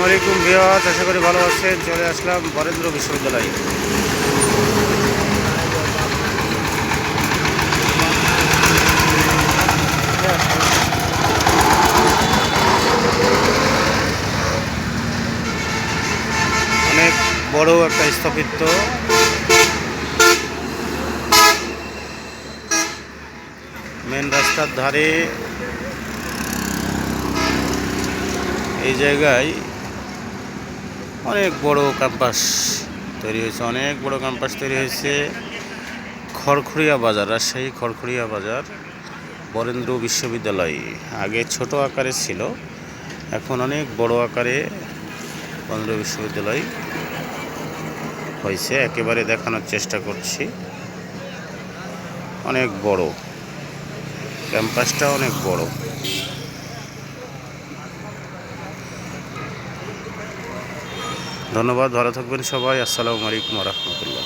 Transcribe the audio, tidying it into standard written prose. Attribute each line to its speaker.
Speaker 1: আসসালামু আলাইকুম ভিউয়ার্স, আশা করি ভালো আছেন। চলে আসলাম বরেন্দ্র বিশ্ববিদ্যালয়ে। অনেক বড় একটা স্থাপিত মেন রাস্তার ধারে এই জায়গায় অনেক বড় ক্যাম্পাস তৈরি হয়েছে। অনেক বড় ক্যাম্পাস তৈরি হয়েছে খড়খড়িয়া বাজার, রাজশাহী খড়খড়িয়া বাজার বরেন্দ্র বিশ্ববিদ্যালয়। আগে ছোট আকারে ছিল, এখন অনেক বড় আকারে বরেন্দ্র বিশ্ববিদ্যালয় হয়েছে। একেবারে দেখানোর চেষ্টা করছি। অনেক বড় ক্যাম্পাসটা, অনেক বড়। ধন্যবাদ, ভালো থাকবেন সবাই। আসসালামু আলাইকুম ওয়া রাহমাতুল্লাহ।